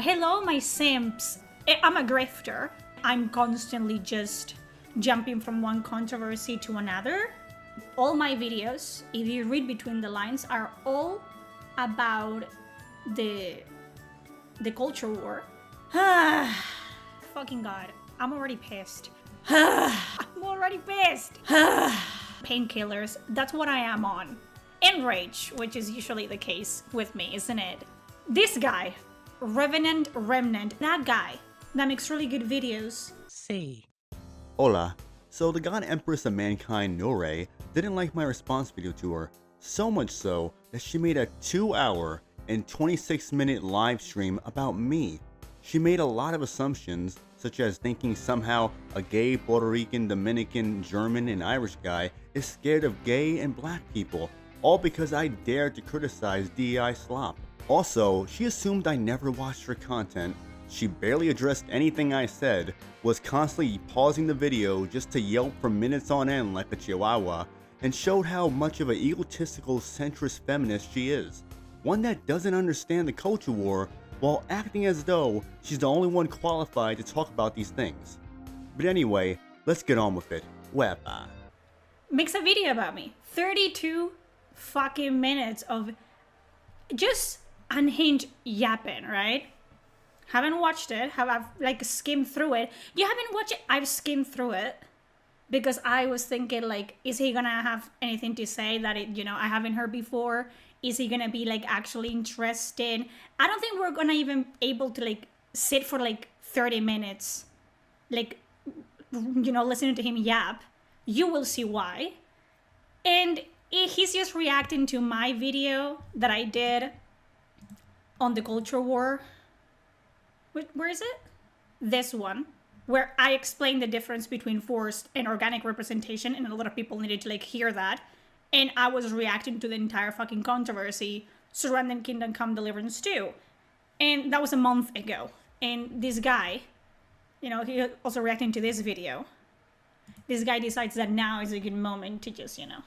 hello, my simps. I'm a grifter. I'm constantly just jumping from one controversy to another. All my videos, if you read between the lines, are all about the culture war. Fucking God, I'm already pissed. I'm already pissed. Painkillers, that's what I am on. And rage, which is usually the case with me, isn't it? This guy, RevenantRemnant, that guy that makes really good videos. Sí. Hola. So the God Empress of Mankind, Nore, didn't like my response video to her, so much so that she made a 2-hour and 26-minute live stream about me. She made a lot of assumptions, such as thinking somehow a gay Puerto Rican, Dominican, German, and Irish guy is scared of gay and black people, all because I dared to criticize DEI slop. Also, she assumed I never watched her content. She barely addressed anything I said, was constantly pausing the video just to yelp for minutes on end like a chihuahua, and showed how much of an egotistical centrist feminist she is. One that doesn't understand the culture war while acting as though she's the only one qualified to talk about these things. But anyway, let's get on with it. Wepa. Makes a video about me. 32 fucking minutes of just unhinged yapping, right? Haven't watched it. I've like skimmed through it. You haven't watched it? I've skimmed through it because I was thinking like, is he gonna have anything to say that I haven't heard before? Is he gonna be like actually interested? I don't think we're gonna even able to like sit for like 30 minutes, like listening to him yap. You will see why. And he's just reacting to my video that I did on the culture war. Where is it? This one, where I explained the difference between forced and organic representation, and a lot of people needed to like hear that. And I was reacting to the entire fucking controversy surrounding Kingdom Come Deliverance 2. And that was a month ago. And this guy, he also reacting to this video. This guy decides that now is a good moment to just, yeah.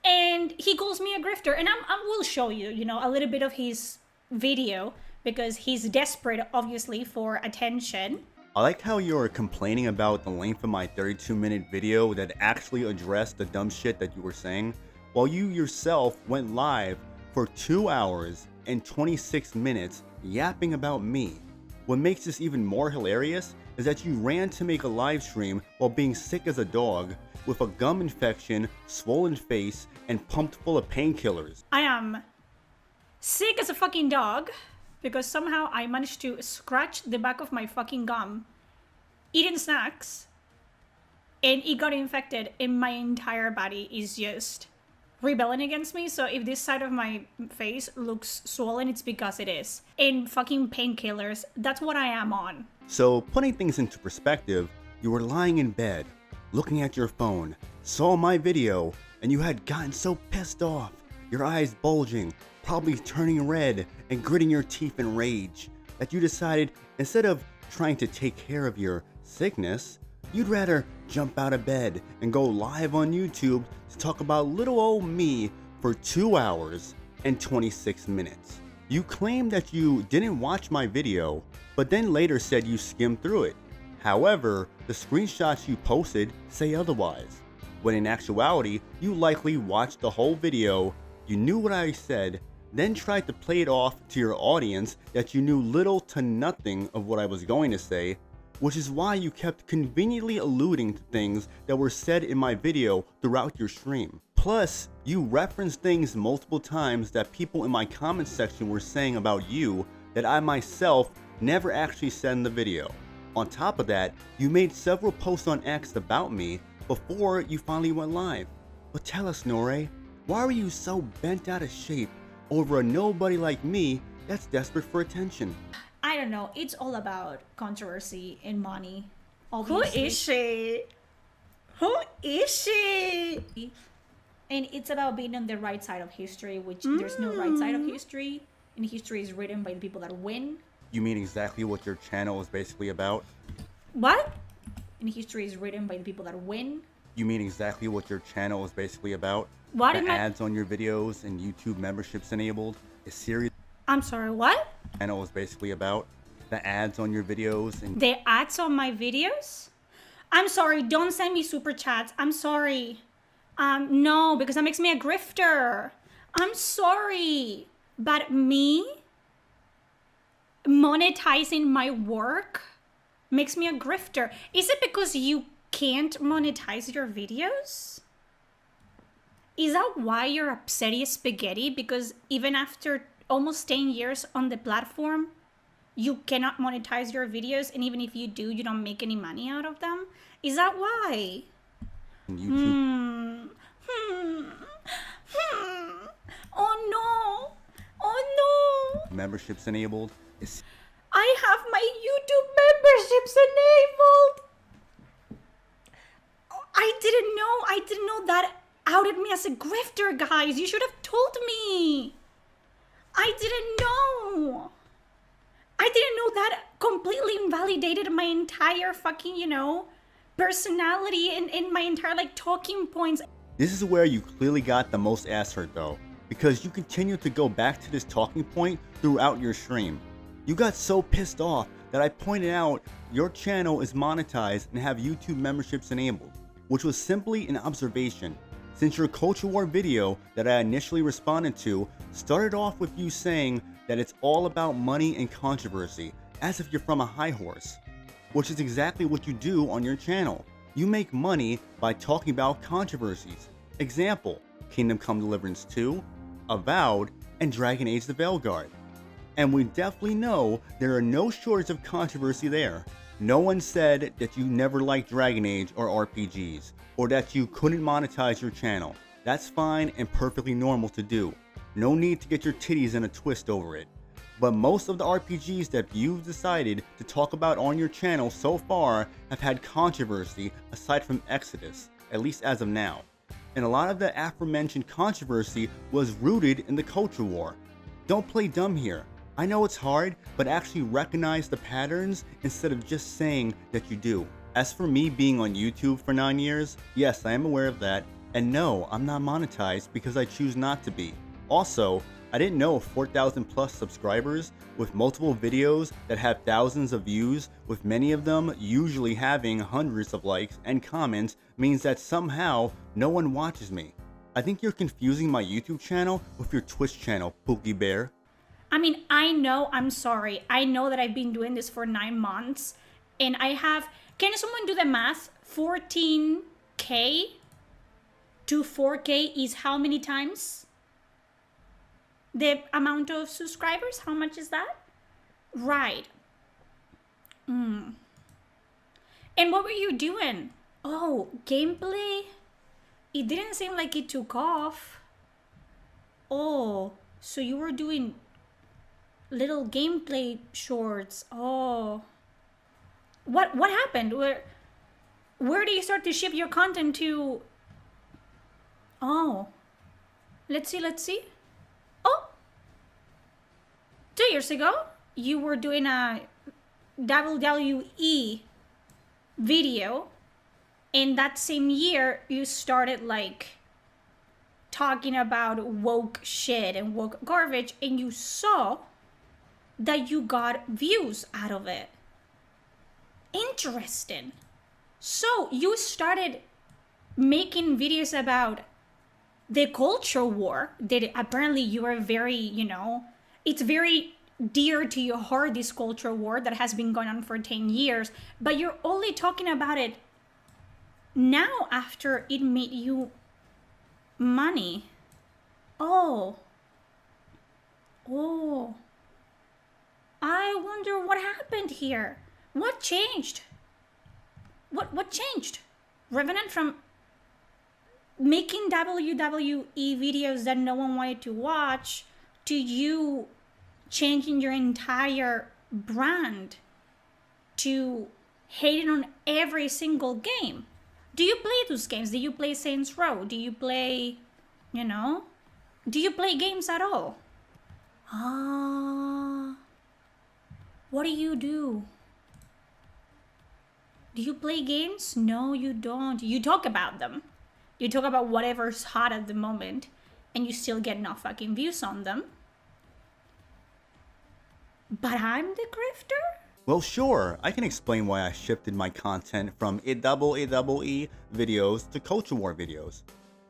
And he calls me a grifter. And I will show you, a little bit of his video because he's desperate, obviously, for attention. I like how you're complaining about the length of my 32-minute video that actually addressed the dumb shit that you were saying, while you yourself went live for 2 hours and 26 minutes yapping about me. What makes this even more hilarious is that you ran to make a live stream while being sick as a dog, with a gum infection, swollen face, and pumped full of painkillers. I am sick as a fucking dog because somehow I managed to scratch the back of my fucking gum eating snacks, and it got infected, and my entire body is just rebelling against me. So if this side of my face looks swollen, it's because it is. And fucking painkillers, that's what I am on. So putting things into perspective, you were lying in bed, looking at your phone, saw my video, and you had gotten so pissed off, your eyes bulging, probably turning red and gritting your teeth in rage, that you decided instead of trying to take care of your sickness, you'd rather jump out of bed and go live on YouTube to talk about little old me for 2 hours and 26 minutes. You claimed that you didn't watch my video, but then later said you skimmed through it. However, the screenshots you posted say otherwise, when in actuality, you likely watched the whole video, you knew what I said, then tried to play it off to your audience that you knew little to nothing of what I was going to say, which is why you kept conveniently alluding to things that were said in my video throughout your stream. Plus, you referenced things multiple times that people in my comment section were saying about you that I myself never actually said in the video. On top of that, you made several posts on X about me before you finally went live. But tell us, Nore, why were you so bent out of shape over a nobody like me that's desperate for attention? I don't know. It's all about controversy and money. Obviously. Who is she? Who is she? And it's about being on the right side of history, which there's no right side of history. And history is written by the people that win. You mean exactly what your channel is basically about? What? And history is written by the people that win. You mean exactly what your channel is basically about? What the am I- ads on your videos and YouTube memberships enabled? A series. I'm sorry, what? channel is basically about? The ads on your videos and The ads on my videos? I'm sorry, don't send me super chats. I'm sorry. No, because that makes me a grifter. I'm sorry. But me monetizing my work makes me a grifter. Is it because you can't monetize your videos? Is that why you're upsetty spaghetti? Because even after almost 10 years on the platform, you cannot monetize your videos, and even if you do, you don't make any money out of them? Is that why? YouTube Oh no! Oh no! memberships enabled. I have my YouTube memberships enabled! I didn't know that outed me as a grifter, guys. You should have told me. I didn't know. I didn't know that completely invalidated my entire fucking, personality and my entire, talking points. This is where you clearly got the most ass hurt though, because you continue to go back to this talking point throughout your stream. You got so pissed off that I pointed out your channel is monetized and have YouTube memberships enabled, which was simply an observation, since your culture war video that I initially responded to started off with you saying that it's all about money and controversy, as if you're from a high horse, which is exactly what you do on your channel. You make money by talking about controversies. Example, Kingdom Come Deliverance 2, Avowed, and Dragon Age the Veilguard. And we definitely know there are no shortage of controversy there. No one said that you never liked Dragon Age or RPGs, or that you couldn't monetize your channel. That's fine and perfectly normal to do. No need to get your titties in a twist over it. But most of the RPGs that you've decided to talk about on your channel so far have had controversy aside from Exodus, at least as of now. And a lot of the aforementioned controversy was rooted in the culture war. Don't play dumb here. I know it's hard, but actually recognize the patterns instead of just saying that you do. As for me being on YouTube for 9 years, yes, I am aware of that, and no, I'm not monetized because I choose not to be. Also, I didn't know 4,000 plus subscribers with multiple videos that have thousands of views, with many of them usually having hundreds of likes and comments, means that somehow no one watches me. I think you're confusing my YouTube channel with your Twitch channel, Pookie Bear. I mean, I'm sorry. I know that I've been doing this for 9 months, and can someone do the math? 14K to 4K is how many times the amount of subscribers? How much is that? Right. And what were you doing? Oh, gameplay? It didn't seem like it took off. Oh, so you were doing little gameplay shorts. Oh. What happened? Where do you start to ship your content to? Oh. Let's see. Oh. 2 years ago, you were doing a WWE video. And that same year, you started talking about woke shit and woke garbage, and you saw that you got views out of it. Interesting. So you started making videos about the culture war that apparently you are very, it's very dear to your heart, this culture war that has been going on for 10 years, but you're only talking about it now after it made you money. Oh. I wonder what happened here. What changed? What changed? Revenant from making WWE videos that no one wanted to watch to you changing your entire brand to hating on every single game. Do you play those games? Do you play Saints Row? Do you play, do you play games at all? What do you do? Do you play games? No, you don't. You talk about them. You talk about whatever's hot at the moment, and you still get no fucking views on them. but I'm the grifter? Well, sure, I can explain why I shifted my content from IEEE videos to culture war videos.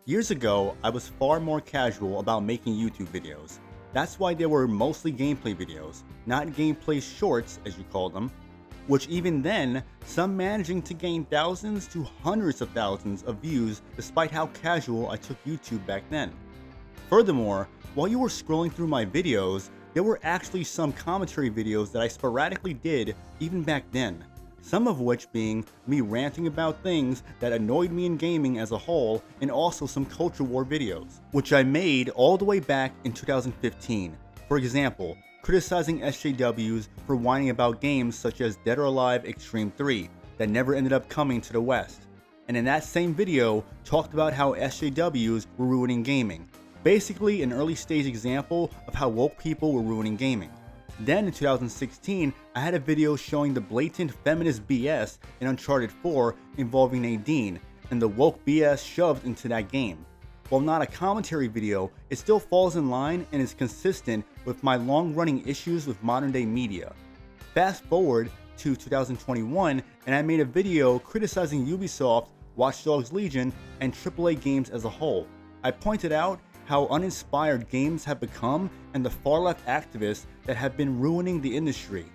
Years ago, I was far more casual about making YouTube videos. That's why they were mostly gameplay videos, not gameplay shorts as you call them, which even then, some managing to gain thousands to hundreds of thousands of views despite how casual I took YouTube back then. Furthermore, while you were scrolling through my videos, there were actually some commentary videos that I sporadically did even back then, some of which being me ranting about things that annoyed me in gaming as a whole, and also some culture war videos, which I made all the way back in 2015. For example, criticizing SJWs for whining about games such as Dead or Alive Extreme 3 that never ended up coming to the West, and in that same video talked about how SJWs were ruining gaming. Basically an early stage example of how woke people were ruining gaming. Then in 2016, I had a video showing the blatant feminist BS in Uncharted 4 involving Nadine, and the woke BS shoved into that game. While not a commentary video, it still falls in line and is consistent with my long-running issues with modern-day media. Fast forward to 2021, and I made a video criticizing Ubisoft, Watch Dogs Legion, and AAA games as a whole. I pointed out how uninspired games have become and the far-left activists that have been ruining the industry.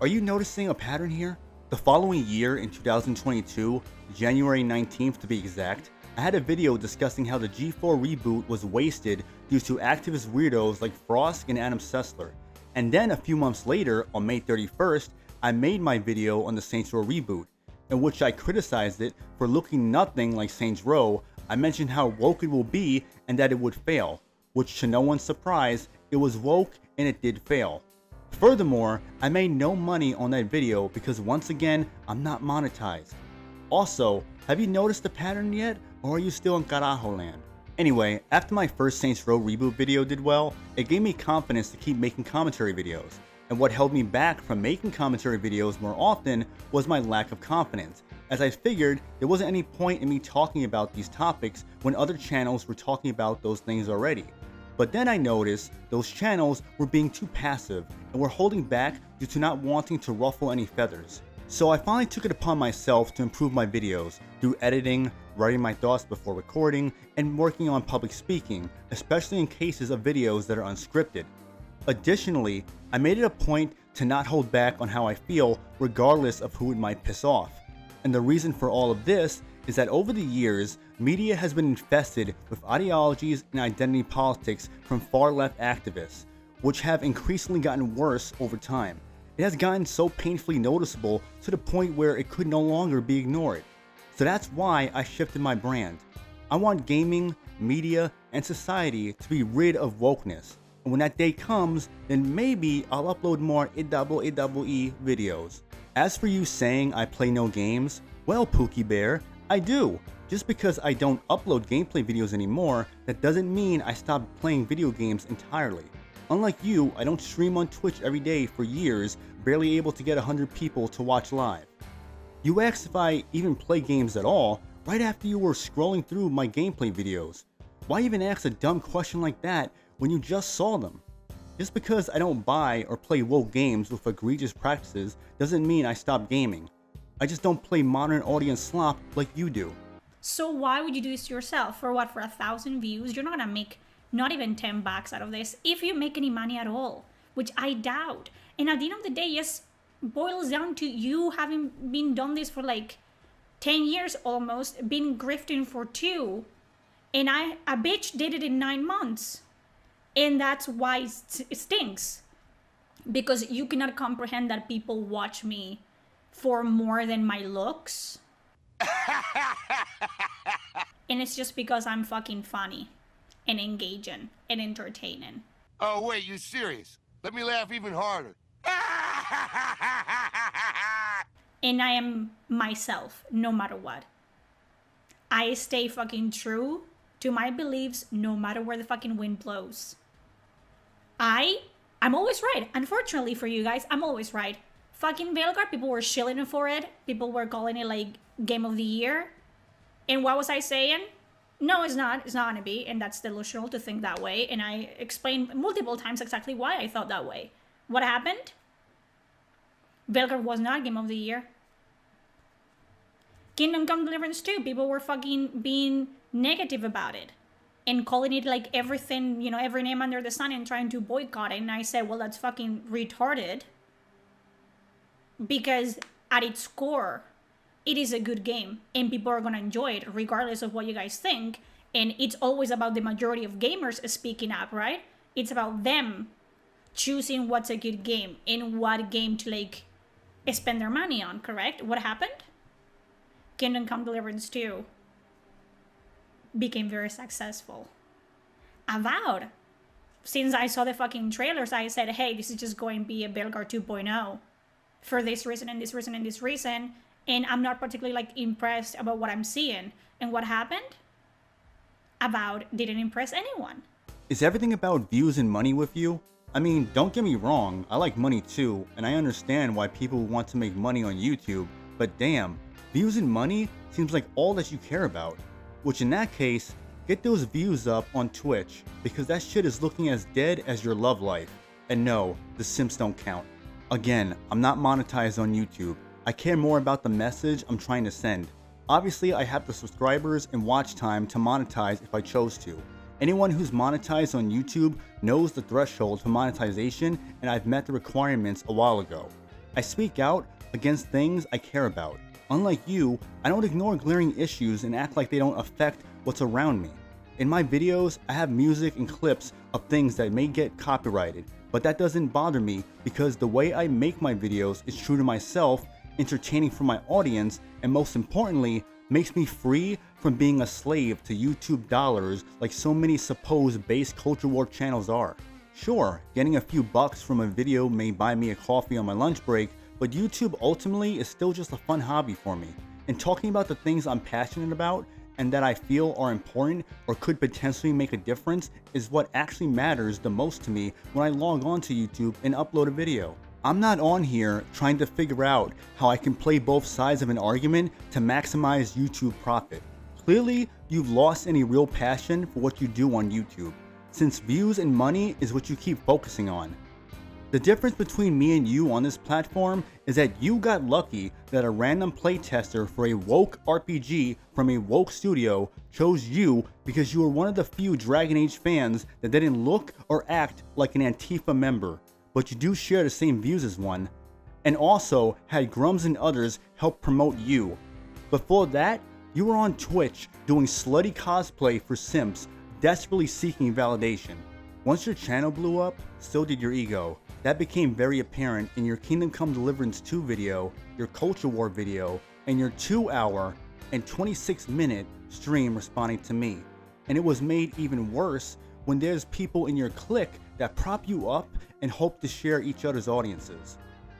Are you noticing a pattern here? The following year in 2022, January 19th to be exact, I had a video discussing how the G4 reboot was wasted due to activist weirdos like Frost and Adam Sessler. And then a few months later, on May 31st, I made my video on the Saints Row reboot, in which I criticized it for looking nothing like Saints Row. I mentioned how woke it will be and that it would fail, which to no one's surprise, it was woke and it did fail. Furthermore, I made no money on that video because once again, I'm not monetized. Also, have you noticed the pattern yet, or are you still in carajo land? Anyway, after my first Saints Row reboot video did well, it gave me confidence to keep making commentary videos. And what held me back from making commentary videos more often was my lack of confidence, as I figured there wasn't any point in me talking about these topics when other channels were talking about those things already. But then I noticed those channels were being too passive and were holding back due to not wanting to ruffle any feathers. So I finally took it upon myself to improve my videos through editing, writing my thoughts before recording, and working on public speaking, especially in cases of videos that are unscripted. Additionally, I made it a point to not hold back on how I feel regardless of who it might piss off. And the reason for all of this is that over the years, media has been infested with ideologies and identity politics from far-left activists, which have increasingly gotten worse over time. It has gotten so painfully noticeable to the point where it could no longer be ignored. So that's why I shifted my brand. I want gaming, media, and society to be rid of wokeness. And when that day comes, then maybe I'll upload more IEEE videos. As for you saying I play no games, well, Pookie Bear, I do. Just because I don't upload gameplay videos anymore, that doesn't mean I stopped playing video games entirely. Unlike you, I don't stream on Twitch every day for years, barely able to get 100 people to watch live. You asked if I even play games at all, right after you were scrolling through my gameplay videos. Why even ask a dumb question like that when you just saw them? Just because I don't buy or play woke games with egregious practices doesn't mean I stop gaming. I just don't play modern audience slop like you do. So why would you do this to yourself? For what? For 1,000 views? You're not gonna make not even $10 out of this, if you make any money at all, which I doubt. And at the end of the day, yes, boils down to you having been done this for like 10 years almost, been grifting for 2, and a bitch did it in 9 months. And that's why it stinks. Because you cannot comprehend that people watch me for more than my looks. And it's just because I'm fucking funny and engaging and entertaining. Oh, wait, you serious? Let me laugh even harder. And I am myself, no matter what. I stay fucking true to my beliefs, no matter where the fucking wind blows. I'm always right. Unfortunately for you guys, I'm always right. Fucking Veilguard, people were shilling for it. People were calling it like Game of the Year. And what was I saying? No, it's not. It's not gonna be. And that's delusional to think that way. And I explained multiple times exactly why I thought that way. What happened? Velgar was not Game of the Year. Kingdom Come Deliverance 2, people were fucking being negative about it and calling it like everything, you know, every name under the sun and trying to boycott it. And I said, well, that's fucking retarded. Because at its core, it is a good game and people are going to enjoy it regardless of what you guys think. And it's always about the majority of gamers speaking up, right? It's about them choosing what's a good game and what game to like spend their money on, correct? What happened? Kingdom Come Deliverance 2 became very successful. Avowed. Since I saw the fucking trailers, I said, hey, this is just going to be a Belgar 2.0 for this reason and this reason and this reason. And I'm not particularly like impressed about what I'm seeing. And what happened? Avowed didn't impress anyone. Is everything about views and money with you? I mean, don't get me wrong, I like money too, and I understand why people want to make money on YouTube, but damn, views and money seems like all that you care about. Which in that case, get those views up on Twitch, because that shit is looking as dead as your love life. And no, the simps don't count. Again, I'm not monetized on YouTube. I care more about the message I'm trying to send. Obviously, I have the subscribers and watch time to monetize if I chose to. Anyone who's monetized on YouTube knows the threshold for monetization, and I've met the requirements a while ago. I speak out against things I care about. Unlike you, I don't ignore glaring issues and act like they don't affect what's around me. In my videos, I have music and clips of things that may get copyrighted, but that doesn't bother me because the way I make my videos is true to myself, entertaining for my audience, and most importantly, makes me free from being a slave to YouTube dollars like so many supposed base culture war channels are. Sure, getting a few bucks from a video may buy me a coffee on my lunch break, but YouTube ultimately is still just a fun hobby for me. And talking about the things I'm passionate about and that I feel are important or could potentially make a difference is what actually matters the most to me when I log on to YouTube and upload a video. I'm not on here trying to figure out how I can play both sides of an argument to maximize YouTube profit. Clearly, you've lost any real passion for what you do on YouTube, since views and money is what you keep focusing on. The difference between me and you on this platform is that you got lucky that a random playtester for a woke RPG from a woke studio chose you because you were one of the few Dragon Age fans that didn't look or act like an Antifa member, but you do share the same views as one, and also had Grums and others help promote you. Before that, you were on Twitch doing slutty cosplay for simps, desperately seeking validation. Once your channel blew up, so did your ego. That became very apparent in your Kingdom Come Deliverance 2 video, your Culture War video, and your 2-hour and 26-minute stream responding to me. And it was made even worse when there's people in your clique that prop you up and hope to share each other's audiences.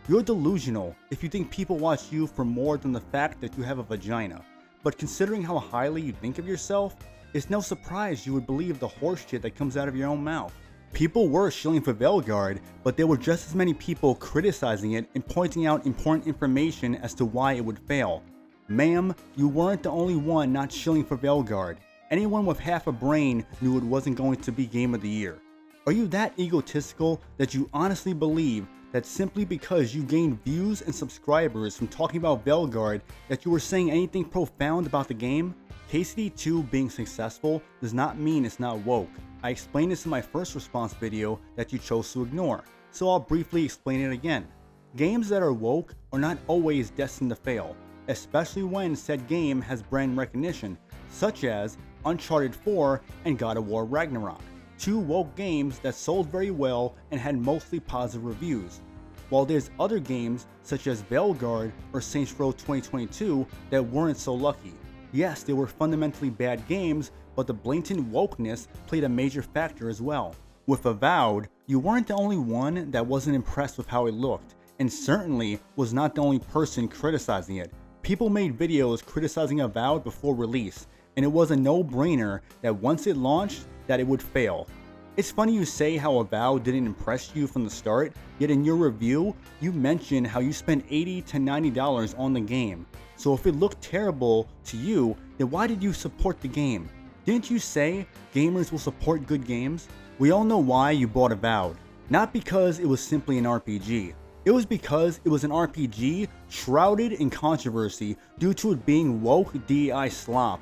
You're delusional if you think people watch you for more than the fact that you have a vagina. But considering how highly you think of yourself, it's no surprise you would believe the horseshit that comes out of your own mouth. People were shilling for Velgard, but there were just as many people criticizing it and pointing out important information as to why it would fail. Ma'am, you weren't the only one not shilling for Velgard. Anyone with half a brain knew it wasn't going to be Game of the Year. Are you that egotistical that you honestly believe that simply because you gained views and subscribers from talking about Velgard that you were saying anything profound about the game? KCD 2 being successful does not mean it's not woke. I explained this in my first response video that you chose to ignore, so I'll briefly explain it again. Games that are woke are not always destined to fail, especially when said game has brand recognition, such as Uncharted 4 and God of War Ragnarok, two woke games that sold very well and had mostly positive reviews. While there's other games such as Velgard or Saints Row 2022 that weren't so lucky. Yes, they were fundamentally bad games, but the blatant wokeness played a major factor as well. With Avowed, you weren't the only one that wasn't impressed with how it looked, and certainly was not the only person criticizing it. People made videos criticizing Avowed before release, and it was a no-brainer that once it launched, that it would fail. It's funny you say how Avowed didn't impress you from the start, yet in your review, you mentioned how you spent $80 to $90 on the game. So if it looked terrible to you, then why did you support the game? Didn't you say gamers will support good games? We all know why you bought Avowed. Not because it was simply an RPG. It was because it was an RPG shrouded in controversy due to it being woke DEI slop.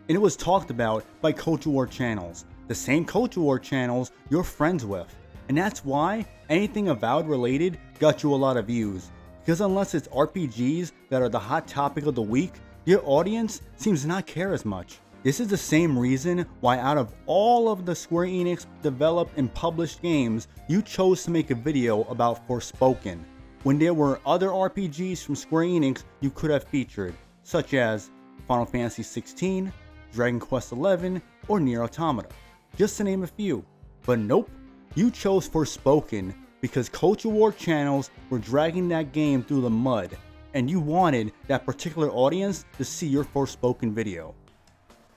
And it was talked about by culture war channels, the same culture war channels you're friends with. And that's why anything Avowed related got you a lot of views. Because unless it's RPGs that are the hot topic of the week, your audience seems to not care as much. This is the same reason why out of all of the Square Enix developed and published games, you chose to make a video about Forspoken, when there were other RPGs from Square Enix you could have featured, such as Final Fantasy XVI, Dragon Quest XI, or Nier Automata, just to name a few. But nope, you chose Forspoken because culture war channels were dragging that game through the mud, and you wanted that particular audience to see your Forspoken video.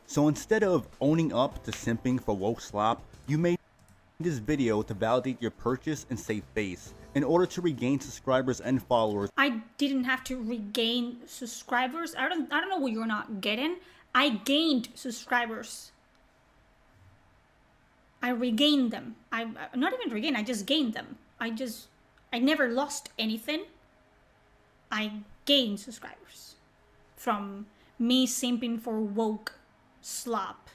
So instead of owning up to simping for woke slop, you made this video to validate your purchase and save face in order to regain subscribers and followers. I didn't have to regain subscribers. I don't know what you're not getting. I gained subscribers. I regained them. I not even regained, I just gained them. I never lost anything. I gained subscribers from me simping for woke slop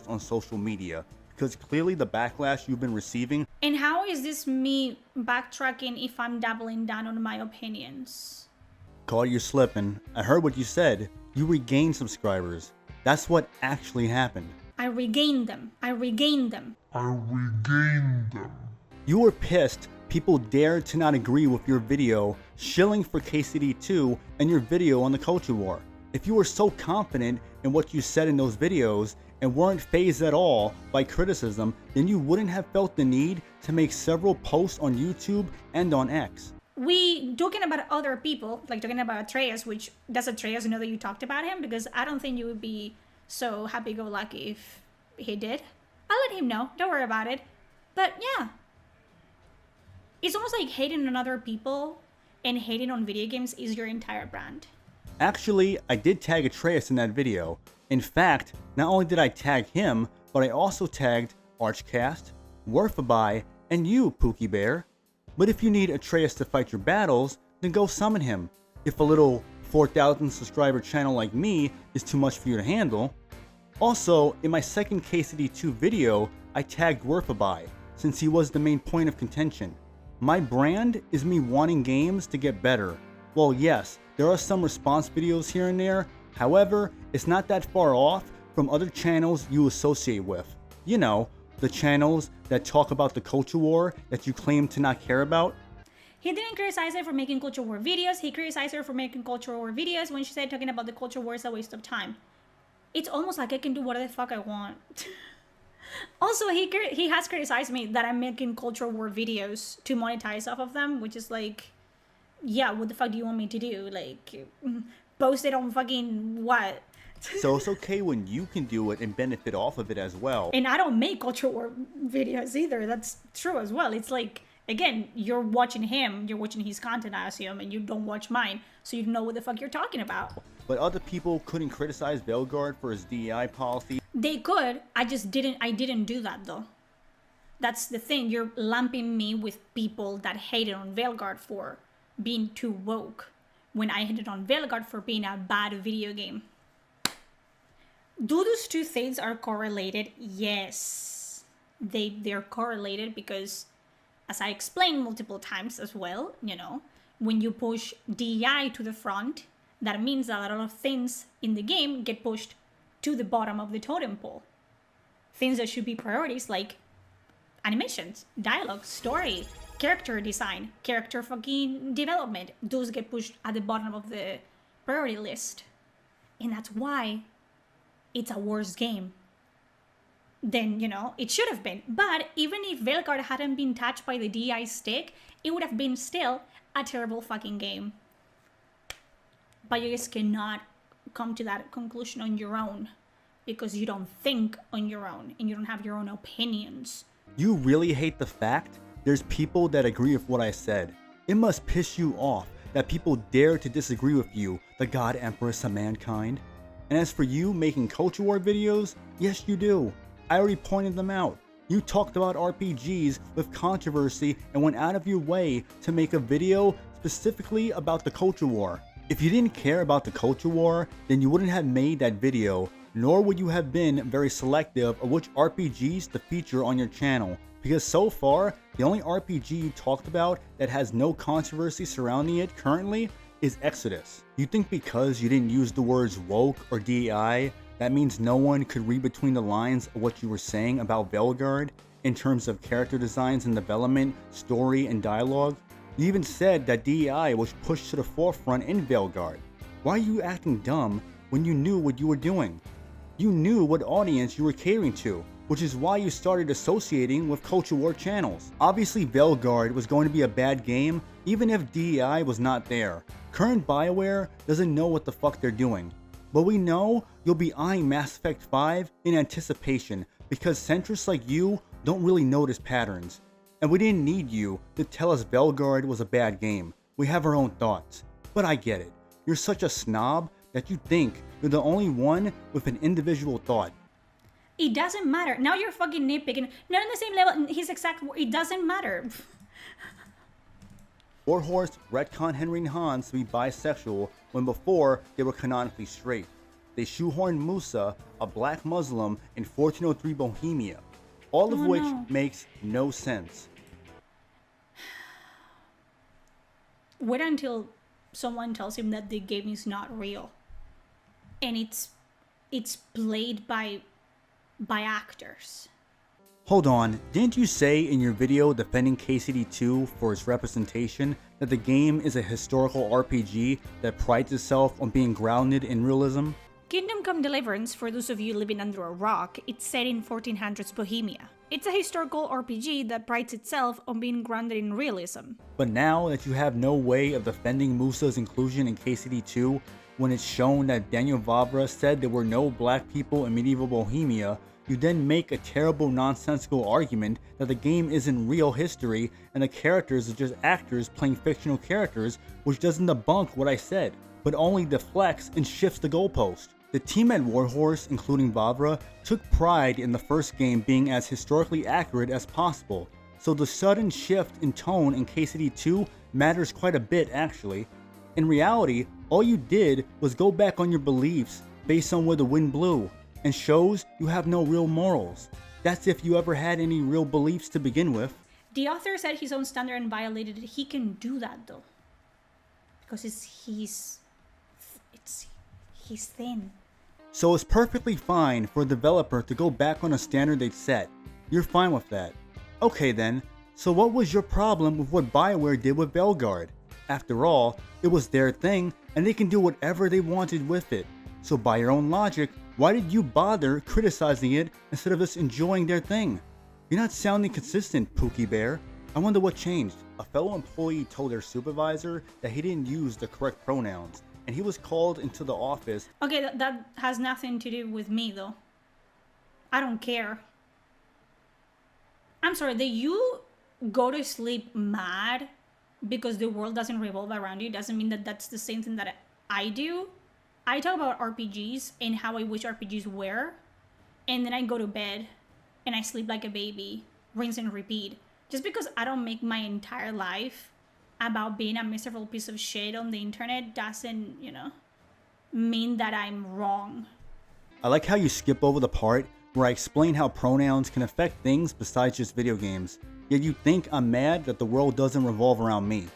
On social media, because clearly the backlash you've been receiving. And how is this me backtracking if I'm doubling down on my opinions? Call you slipping. I heard what you said. You regained subscribers. That's what actually happened. I regained them. I regained them. You were pissed people dared to not agree with your video shilling for KCD2 and your video on the culture war. If you were so confident in what you said in those videos and weren't fazed at all by criticism, then you wouldn't have felt the need to make several posts on YouTube and on X. We talking about other people, like talking about Atreus, which does Atreus know that you talked about him? Because I don't think you would be so happy-go-lucky if he did. I'll let him know. Don't worry about it. But yeah, it's almost like hating on other people and hating on video games is your entire brand. Actually, I did tag Atreus in that video. In fact, not only did I tag him, but I also tagged Archcast, Worfaby, and you, Pookie Bear. But if you need Atreus to fight your battles, then go summon him. If a little 4,000 subscriber channel like me is too much for you to handle. Also, in my second KCD2 video, I tagged Worfaby, since he was the main point of contention. My brand is me wanting games to get better. Well, yes, there are some response videos here and there, however, it's not that far off from other channels you associate with. You know, the channels that talk about the culture war that you claim to not care about. He didn't criticize her for making culture war videos. He criticized her for making culture war videos when she said talking about the culture war is a waste of time. It's almost like I can do whatever the fuck I want. Also, he has criticized me that I'm making culture war videos to monetize off of them, which is like, yeah, what the fuck do you want me to do? Like, post it on fucking what? So it's okay when you can do it and benefit off of it as well. And I don't make culture war videos either. That's true as well. It's like, again, you're watching him, you're watching his content, I assume, and you don't watch mine, so you know what the fuck you're talking about. But other people couldn't criticize Veilguard for his DEI policy. They could, I didn't do that though. That's the thing, you're lumping me with people that hated on Veilguard for being too woke, when I hated on Veilguard for being a bad video game. Do those two things are correlated? Yes. They're correlated because, as I explained multiple times as well, you know, when you push DEI to the front, that means that a lot of things in the game get pushed to the bottom of the totem pole. Things that should be priorities like animations, dialogue, story, character design, character fucking development. Those get pushed at the bottom of the priority list. And that's why it's a worse game than, you know, it should have been. But even if Veilguard hadn't been touched by the DI stick, it would have been still a terrible fucking game. But you guys cannot come to that conclusion on your own because you don't think on your own and you don't have your own opinions. You really hate the fact there's people that agree with what I said. It must piss you off that people dare to disagree with you, the God Empress of mankind. And as for you making culture war videos, yes you do. I already pointed them out. You talked about RPGs with controversy and went out of your way to make a video specifically about the culture war. If you didn't care about the culture war, then you wouldn't have made that video, nor would you have been very selective of which RPGs to feature on your channel, because so far, the only RPG you talked about that has no controversy surrounding it currently is Exodus. You think because you didn't use the words woke or DEI, that means no one could read between the lines of what you were saying about Velgard in terms of character designs and development, story, and dialogue? You even said that DEI was pushed to the forefront in Velgard. Why are you acting dumb when you knew what you were doing? You knew what audience you were catering to, which is why you started associating with culture war channels. Obviously Velgard was going to be a bad game even if DEI was not there. Current BioWare doesn't know what the fuck they're doing. But we know you'll be eyeing Mass Effect 5 in anticipation because centrists like you don't really notice patterns. And we didn't need you to tell us Velgard was a bad game. We have our own thoughts. But I get it. You're such a snob that you think you're the only one with an individual thought. It doesn't matter. Now you're fucking nitpicking. Not on the same level. His exact. It doesn't matter. Warhorse retconned Henry and Hans to be bisexual when before they were canonically straight. They shoehorned Musa, a black Muslim, in 1403 Bohemia, all of which makes no sense. Wait until someone tells him that the game is not real, and it's played by actors. Hold on, didn't you say in your video defending KCD2 for its representation that the game is a historical RPG that prides itself on being grounded in realism? Kingdom Come Deliverance, for those of you living under a rock, it's set in 1400s Bohemia. It's a historical RPG that prides itself on being grounded in realism. But now that you have no way of defending Musa's inclusion in KCD2, when it's shown that Daniel Vavra said there were no black people in medieval Bohemia, you then make a terrible nonsensical argument that the game isn't real history and the characters are just actors playing fictional characters, which doesn't debunk what I said, but only deflects and shifts the goalpost. The team at Warhorse, including Vavra, took pride in the first game being as historically accurate as possible, so the sudden shift in tone in KCD2 matters quite a bit actually. In reality, all you did was go back on your beliefs based on where the wind blew, and shows you have no real morals. That's if you ever had any real beliefs to begin with. The author set his own standard and violated it. He can do that though, because he's thin. So it's perfectly fine for a developer to go back on a standard they'd set. You're fine with that. Okay then, so what was your problem with what BioWare did with Velgard? After all, it was their thing and they can do whatever they wanted with it. So by your own logic, why did you bother criticizing it instead of just enjoying their thing? You're not sounding consistent, Pookie Bear. I wonder what changed. A fellow employee told their supervisor that he didn't use the correct pronouns, and he was called into the office. Okay, that has nothing to do with me though. I don't care. I'm sorry, that you go to sleep mad because the world doesn't revolve around you doesn't mean that that's the same thing that I do. I talk about RPGs and how I wish RPGs were, and then I go to bed and I sleep like a baby, rinse and repeat. Just because I don't make my entire life about being a miserable piece of shit on the internet doesn't, mean that I'm wrong. I like how you skip over the part where I explain how pronouns can affect things besides just video games, yet you think I'm mad that the world doesn't revolve around me.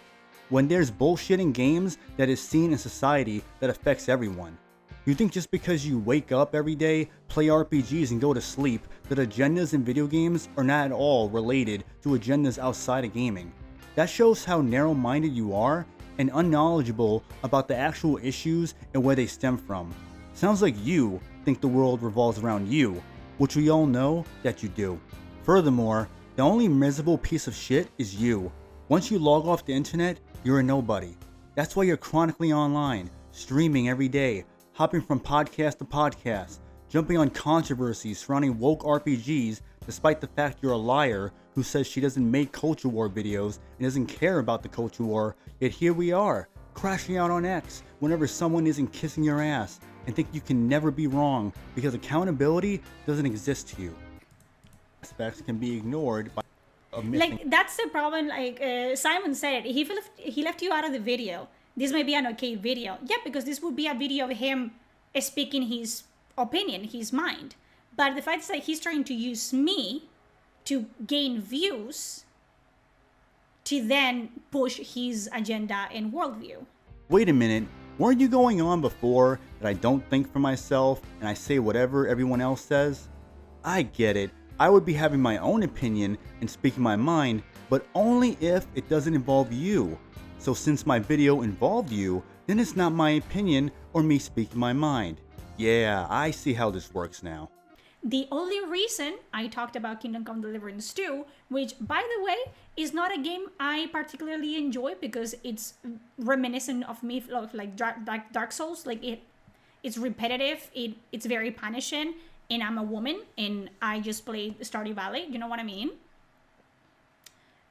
When there's bullshit in games that is seen in society that affects everyone. You think just because you wake up every day, play RPGs and go to sleep, that agendas in video games are not at all related to agendas outside of gaming. That shows how narrow-minded you are and unknowledgeable about the actual issues and where they stem from. Sounds like you think the world revolves around you, which we all know that you do. Furthermore, the only miserable piece of shit is you. Once you log off the internet, you're a nobody. That's why you're chronically online, streaming every day, hopping from podcast to podcast, jumping on controversies surrounding woke RPGs despite the fact you're a liar who says she doesn't make culture war videos and doesn't care about the culture war, yet here we are, crashing out on X whenever someone isn't kissing your ass and think you can never be wrong because accountability doesn't exist to you. aspects can be ignored by omitting. Like, that's the problem. Like Simon said, he left you out of the video. This might be an okay video. Yeah, because this would be a video of him speaking his opinion, his mind. But the fact is that he's trying to use me to gain views to then push his agenda and worldview. Wait a minute, weren't you going on before that I don't think for myself and I say whatever everyone else says? I get it. I would be having my own opinion and speaking my mind, but only if it doesn't involve you. So since my video involved you, then it's not my opinion or me speaking my mind. Yeah, I see how this works now. The only reason I talked about Kingdom Come Deliverance 2, which, by the way, is not a game I particularly enjoy because it's reminiscent of me, like Dark Souls. Like it's repetitive. It's very punishing, and I'm a woman, and I just played Stardew Valley. You know what I mean?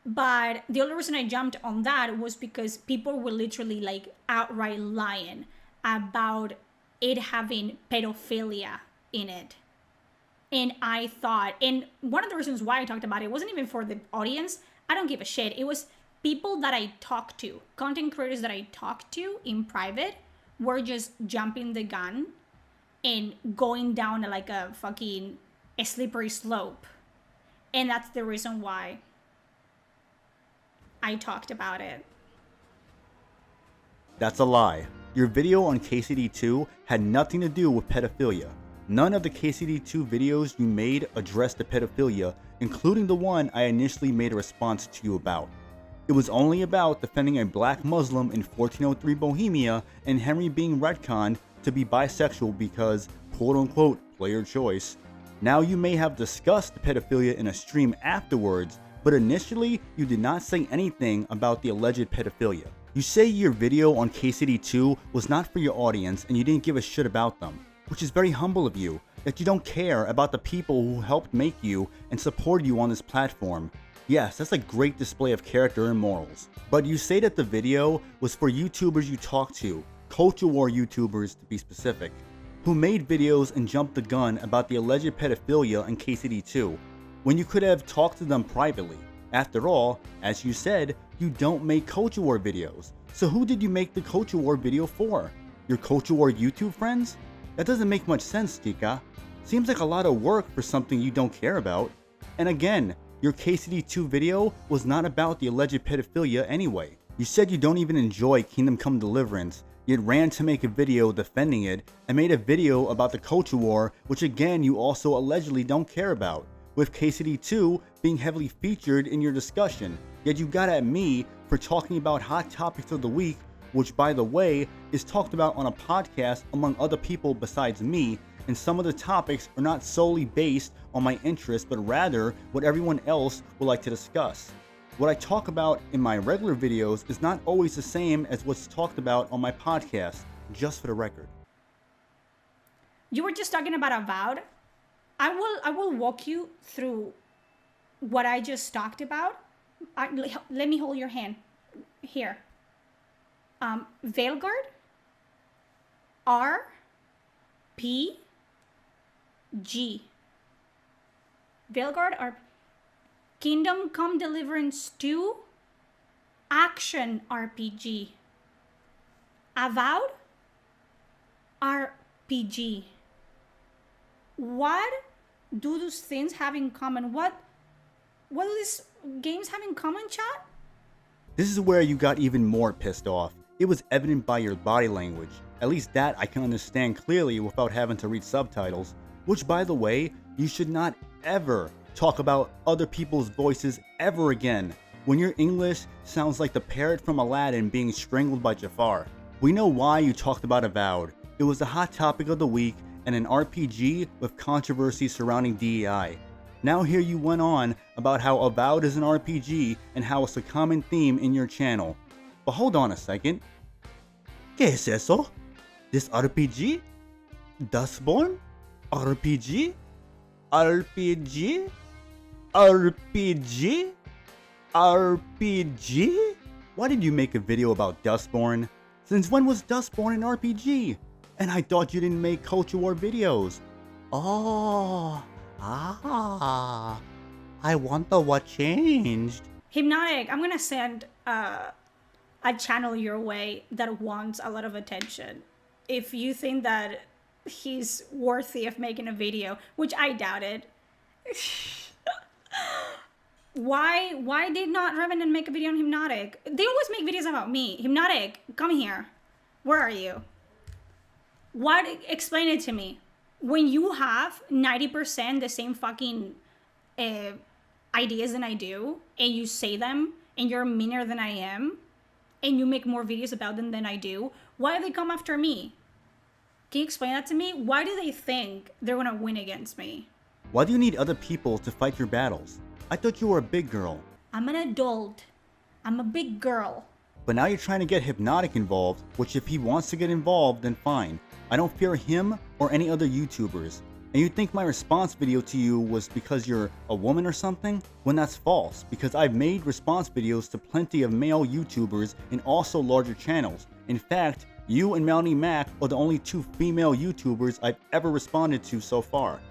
But the only reason I jumped on that was because people were literally like outright lying about it having pedophilia in it. And I thought, and one of the reasons why I talked about it wasn't even for the audience. I don't give a shit. It was people that I talked to, content creators that I talked to in private were just jumping the gun and going down like a fucking slippery slope. And that's the reason why I talked about it. That's a lie. Your video on KCD2 had nothing to do with pedophilia. None of the KCD2 videos you made addressed the pedophilia, including the one I initially made a response to you about. It was only about defending a black Muslim in 1403 Bohemia and Henry being retconned to be bisexual because, quote unquote, player choice. Now you may have discussed the pedophilia in a stream afterwards, but initially you did not say anything about the alleged pedophilia. You say your video on KCD2 was not for your audience and you didn't give a shit about them, which is very humble of you, that you don't care about the people who helped make you and supported you on this platform. Yes, that's a great display of character and morals. But you say that the video was for YouTubers you talk to, culture war YouTubers to be specific, who made videos and jumped the gun about the alleged pedophilia in KCD2, when you could have talked to them privately. After all, as you said, you don't make culture war videos. So who did you make the culture war video for? Your culture war YouTube friends? That doesn't make much sense, Tika. Seems like a lot of work for something you don't care about. And again, your KCD2 video was not about the alleged pedophilia anyway. You said you don't even enjoy Kingdom Come Deliverance, yet ran to make a video defending it and made a video about the culture war, which again you also allegedly don't care about, with KCD2 being heavily featured in your discussion, yet you got at me for talking about hot topics of the week, which by the way is talked about on a podcast among other people besides me, and some of the topics are not solely based on my interests but rather what everyone else would like to discuss. What I talk about in my regular videos is not always the same as what's talked about on my podcast, just for the record. You were just talking about Avowed. I will walk you through what I just talked about. Let me hold your hand here. Veilguard, RPG. Veilguard, Kingdom Come Deliverance 2, Action RPG. Avowed, RPG. What do those things have in common? What do these games have in common, chat? This is where you got even more pissed off. It was evident by your body language. At least that I can understand clearly without having to read subtitles. Which, by the way, you should not ever talk about other people's voices ever again, when your English sounds like the parrot from Aladdin being strangled by Jafar. We know why you talked about Avowed. It was the hot topic of the week and an RPG with controversy surrounding DEI. Now here you went on about how Avowed is an RPG and how it's a common theme in your channel. But hold on a second. ¿Qué es eso? This RPG? Dustborn? RPG? RPG? RPG? RPG? Why did you make a video about Dustborn? Since when was Dustborn an RPG? And I thought you didn't make culture war videos. Oh, I wonder what changed. Hypnotic, I'm gonna send a channel your way that wants a lot of attention. If you think that he's worthy of making a video, which I doubt it. Why did not Revenant make a video on Hypnotic? They always make videos about me. Hypnotic, come here. Where are you? What? Explain it to me. When you have 90% the same fucking ideas than I do, and you say them, and you're meaner than I am, and you make more videos about them than I do, why do they come after me? Can you explain that to me? Why do they think they're gonna win against me? Why do you need other people to fight your battles? I thought you were a big girl. I'm an adult. I'm a big girl. But now you're trying to get Hypnotic involved, which if he wants to get involved, then fine. I don't fear him or any other YouTubers. And you think my response video to you was because you're a woman or something? When that's false, because I've made response videos to plenty of male YouTubers and also larger channels. In fact, you and Melanie Mac are the only 2 female YouTubers I've ever responded to so far.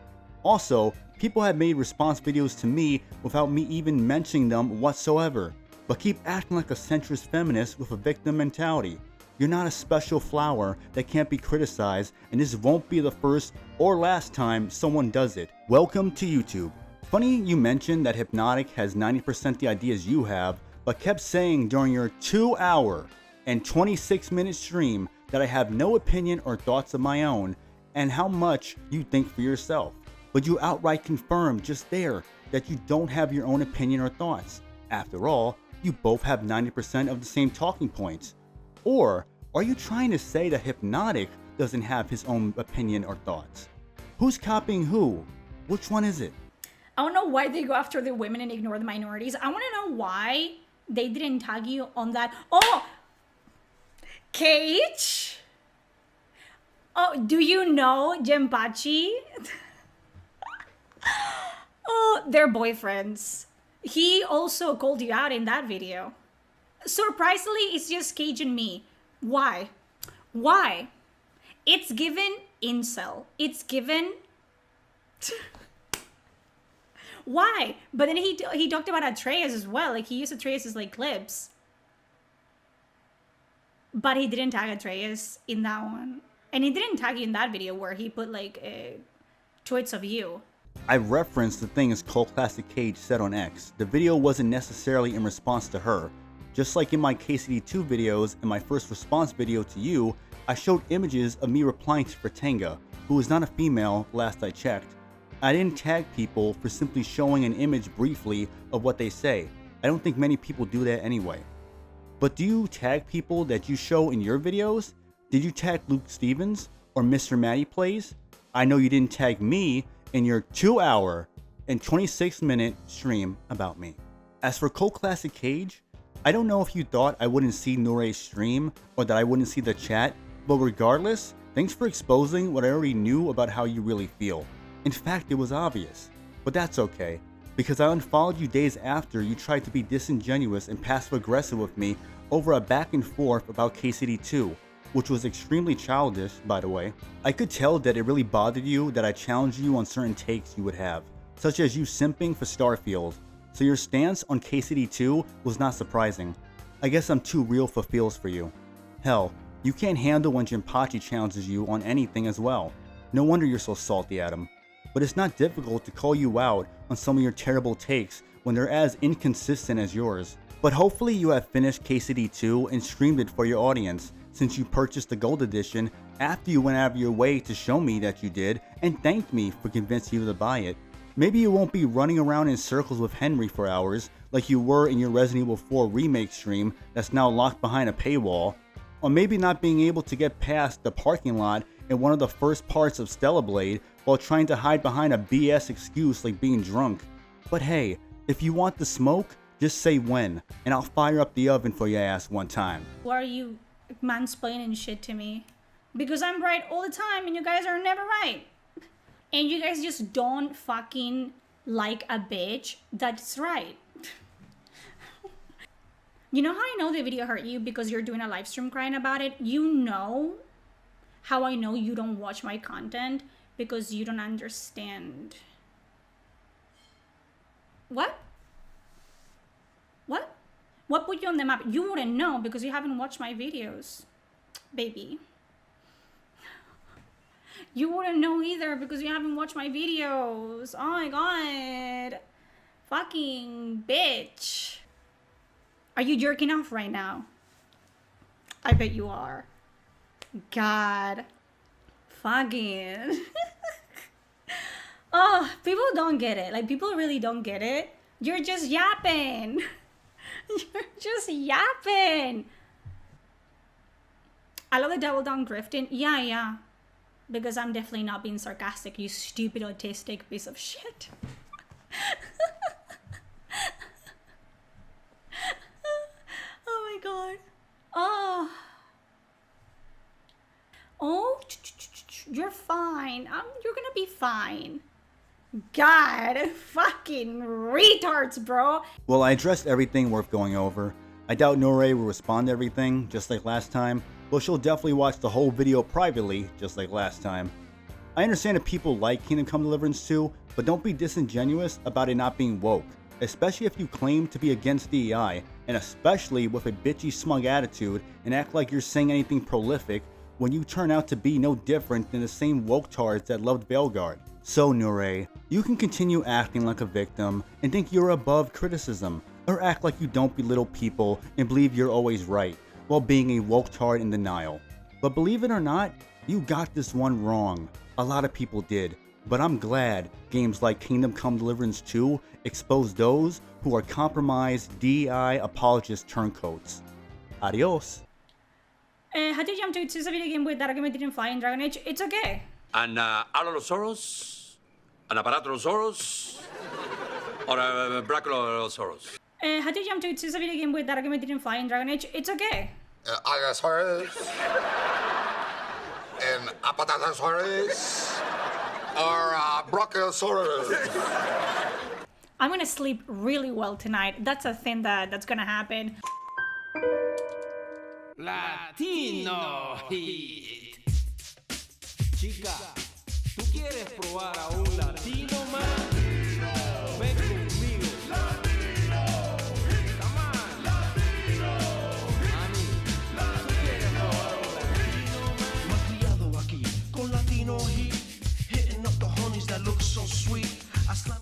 Also, people have made response videos to me without me even mentioning them whatsoever. But keep acting like a centrist feminist with a victim mentality. You're not a special flower that can't be criticized, and this won't be the first or last time someone does it. Welcome to YouTube. Funny you mentioned that Hypnotic has 90% the ideas you have, but kept saying during your 2-hour and 26-minute stream that I have no opinion or thoughts of my own, and how much you think for yourself. But you outright confirmed just there that you don't have your own opinion or thoughts. After all, you both have 90% of the same talking points. Or are you trying to say that Hypnotic doesn't have his own opinion or thoughts? Who's copying who? Which one is it? I don't know why they go after the women and ignore the minorities. I want to know why they didn't tag you on that. Oh, Cage? Oh, do you know Jempachi? Oh, they're boyfriends. He also called you out in that video. Surprisingly, it's just Cage and me. Why? Why? It's given incel. It's given... Why? But then he talked about Atreus as well. Like, he used Atreus' like clips. But he didn't tag Atreus in that one. And he didn't tag you in that video where he put like tweets of you. I referenced the things Cult Classic Cage said on X. The video wasn't necessarily in response to her. Just like in my KCD2 videos and my first response video to you, I showed images of me replying to Fratenga, who is not a female last I checked. I didn't tag people for simply showing an image briefly of what they say. I don't think many people do that anyway. But do you tag people that you show in your videos? Did you tag Luke Stevens or Mr. Matty Plays? I know you didn't tag me in your 2-hour and 26-minute stream about me. As for Cult Classic Cage, I don't know if you thought I wouldn't see Nure's stream or that I wouldn't see the chat, but regardless, thanks for exposing what I already knew about how you really feel. In fact, it was obvious. But that's okay, because I unfollowed you days after you tried to be disingenuous and passive-aggressive with me over a back and forth about KCD2, which was extremely childish, by the way. I could tell that it really bothered you that I challenged you on certain takes you would have, such as you simping for Starfield. So your stance on KCD2 was not surprising. I guess I'm too real for feels for you. Hell, you can't handle when Jinpachi challenges you on anything as well. No wonder you're so salty at him. But it's not difficult to call you out on some of your terrible takes when they're as inconsistent as yours. But hopefully you have finished KCD2 and streamed it for your audience, since you purchased the gold edition after you went out of your way to show me that you did and thanked me for convincing you to buy it. Maybe you won't be running around in circles with Henry for hours like you were in your Resident Evil 4 remake stream that's now locked behind a paywall, or maybe not being able to get past the parking lot in one of the first parts of Stellar Blade while trying to hide behind a BS excuse like being drunk. But hey, if you want the smoke, just say when, and I'll fire up the oven for your ass one time. Why are you mansplaining shit to me? Because I'm right all the time and you guys are never right. And you guys just don't fucking like a bitch that's right. You know how I know the video hurt you? Because you're doing a live stream crying about it. You know how I know you don't watch my content? Because you don't understand. What? What? What put you on the map? You wouldn't know because you haven't watched my videos, baby. You wouldn't know either because you haven't watched my videos. Oh my god. Fucking bitch. Are you jerking off right now? I bet you are. God. Fucking. Oh, people don't get it. Like, people really don't get it. You're just yapping. You're just yapping. I love the double down grifting. Yeah. Because I'm definitely not being sarcastic, you stupid autistic piece of shit. Oh my god. Oh, you're fine. You're gonna be fine. God, fucking retards, bro. Well, I addressed everything worth going over. I doubt Nore will respond to everything, just like last time, but she'll definitely watch the whole video privately, just like last time. I understand that people like Kingdom Come Deliverance 2, but don't be disingenuous about it not being woke, especially if you claim to be against DEI, and especially with a bitchy smug attitude and act like you're saying anything prolific when you turn out to be no different than the same woke-tards that loved Veilguard. So Nure, you can continue acting like a victim and think you're above criticism, or act like you don't belittle people and believe you're always right, while being a woke-tard in denial. But believe it or not, you got this one wrong. A lot of people did, but I'm glad games like Kingdom Come Deliverance 2 expose those who are compromised DEI apologist turncoats. Adios. How did you jump to it's a video game with that argument didn't fly in Dragon Age? It's okay. An Allosaurus, an Apparatosaurus, or a Brachiosaurus. How did you jump to it's a video game with that argument didn't fly in Dragon Age? It's okay. Allosaurus, and Apatosaurus, or Brachiosaurus. I'm gonna sleep really well tonight. That's a thing that's gonna happen. Latino Hit. Chica, ¿tú quieres probar a un latino más?